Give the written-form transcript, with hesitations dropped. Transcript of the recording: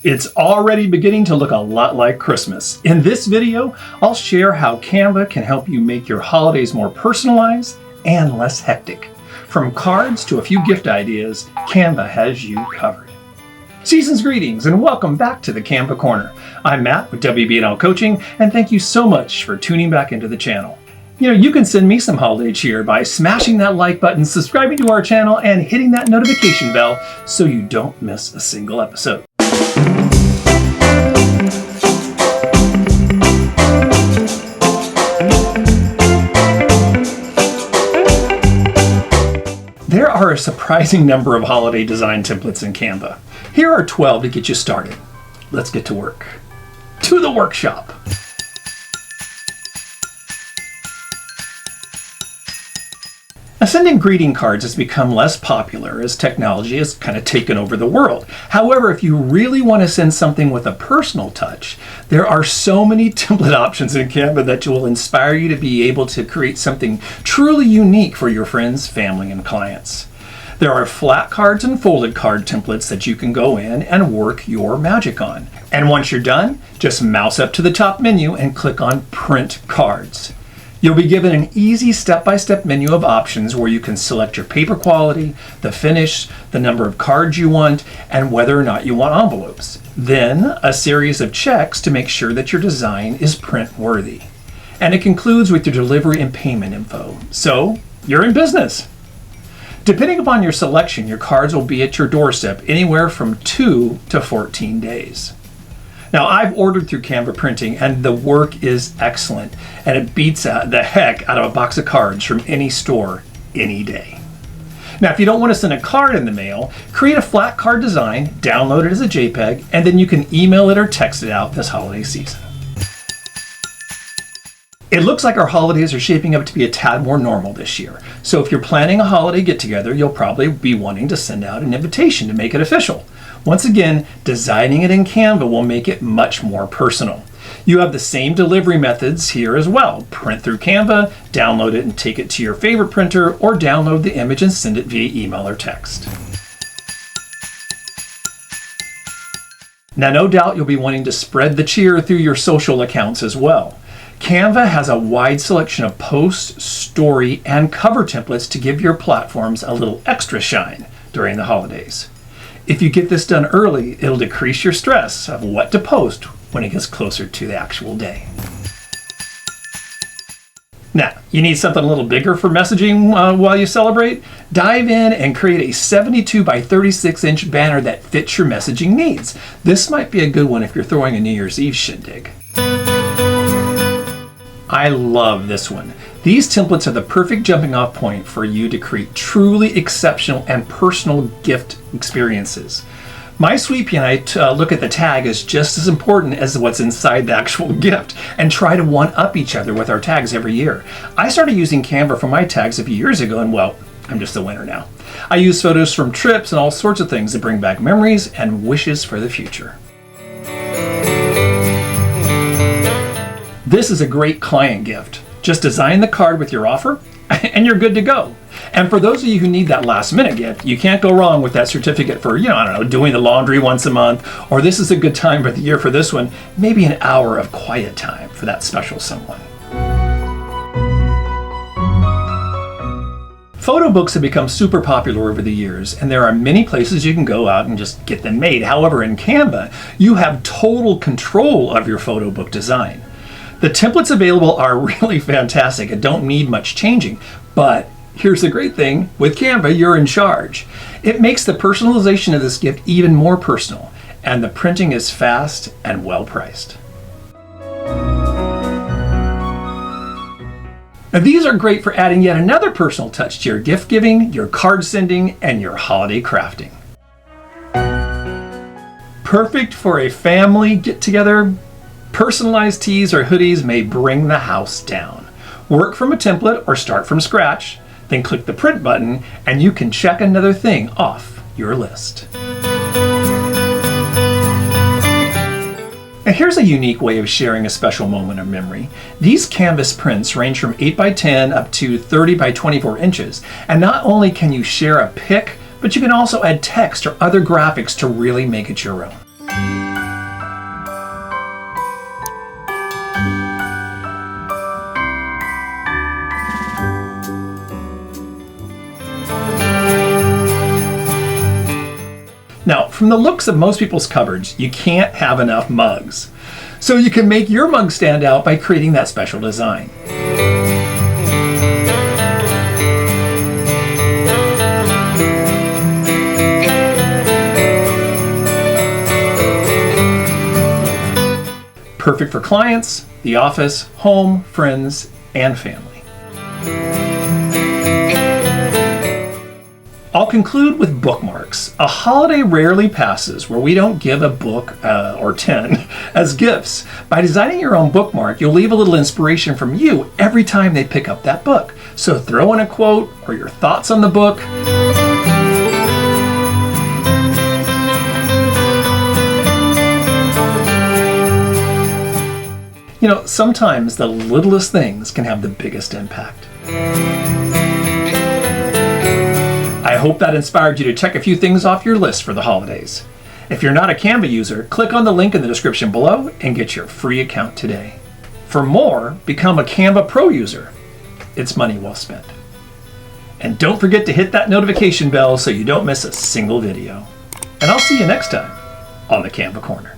It's already beginning to look a lot like Christmas. In this video, I'll share how Canva can help you make your holidays more personalized and less hectic. From cards to a few gift ideas, Canva has you covered. Season's greetings and welcome back to the Canva Corner. I'm Matt with WB&L Coaching, and thank you so much for tuning back into the channel. You can send me some holiday cheer by smashing that like button, subscribing to our channel, and hitting that notification bell so you don't miss a single episode. There are a surprising number of holiday design templates in Canva. Here are 12 to get you started. Let's get to work. To the workshop. Sending greeting cards has become less popular as technology has kind of taken over the world. However, if you really want to send something with a personal touch, there are so many template options in Canva that will inspire you to be able to create something truly unique for your friends, family, and clients. There are flat cards and folded card templates that you can go in and work your magic on. And once you're done, just mouse up to the top menu and click on Print Cards. You'll be given an easy step-by-step menu of options where you can select your paper quality, the finish, the number of cards you want, and whether or not you want envelopes. Then, a series of checks to make sure that your design is print-worthy. And it concludes with your delivery and payment info. So, you're in business. Depending upon your selection, your cards will be at your doorstep anywhere from 2 to 14 days. Now, I've ordered through Canva Printing, and the work is excellent, and it beats the heck out of a box of cards from any store, any day. Now, if you don't want to send a card in the mail, create a flat card design, download it as a JPEG, and then you can email it or text it out this holiday season. It looks like our holidays are shaping up to be a tad more normal this year. So if you're planning a holiday get-together, you'll probably be wanting to send out an invitation to make it official. Once again, designing it in Canva will make it much more personal. You have the same delivery methods here as well. Print through Canva, download it and take it to your favorite printer, or download the image and send it via email or text. Now, no doubt you'll be wanting to spread the cheer through your social accounts as well. Canva has a wide selection of post, story, and cover templates to give your platforms a little extra shine during the holidays. If you get this done early, it'll decrease your stress of what to post when it gets closer to the actual day. Now, you need something a little bigger for messaging while you celebrate? Dive in and create a 72 by 36 inch banner that fits your messaging needs. This might be a good one if you're throwing a New Year's Eve shindig. I love this one. These templates are the perfect jumping off point for you to create truly exceptional and personal gift experiences. My sweet pea and I look at the tag as just as important as what's inside the actual gift and try to one-up each other with our tags every year. I started using Canva for my tags a few years ago, and well, I'm just a winner now. I use photos from trips and all sorts of things that bring back memories and wishes for the future. This is a great client gift. Just design the card with your offer and you're good to go. And for those of you who need that last minute gift, you can't go wrong with that certificate for, doing the laundry once a month, or this is a good time of the year for this one, maybe an hour of quiet time for that special someone. Photo books have become super popular over the years, and there are many places you can go out and just get them made. However, in Canva, you have total control of your photo book design. The templates available are really fantastic and don't need much changing, but here's the great thing, with Canva, you're in charge. It makes the personalization of this gift even more personal, and the printing is fast and well priced. Now, these are great for adding yet another personal touch to your gift giving, your card sending, and your holiday crafting. Perfect for a family get-together. Personalized tees or hoodies may bring the house down. Work from a template or start from scratch, then click the print button and you can check another thing off your list. Now here's a unique way of sharing a special moment of memory. These canvas prints range from 8 by 10 up to 30 by 24 inches, and not only can you share a pic, but you can also add text or other graphics to really make it your own. from the looks of most people's cupboards, you can't have enough mugs. So you can make your mug stand out by creating that special design. Perfect for clients, the office, home, friends, and family. I'll conclude with bookmarks. A holiday rarely passes where we don't give a book or 10 as gifts. By designing your own bookmark, you'll leave a little inspiration from you every time they pick up that book. So throw in a quote or your thoughts on the book. You know, sometimes the littlest things can have the biggest impact. I hope that inspired you to check a few things off your list for the holidays. If you're not a Canva user, click on the link in the description below and get your free account today. For more, become a Canva Pro user. It's money well spent. And don't forget to hit that notification bell so you don't miss a single video. And I'll see you next time on the Canva Corner.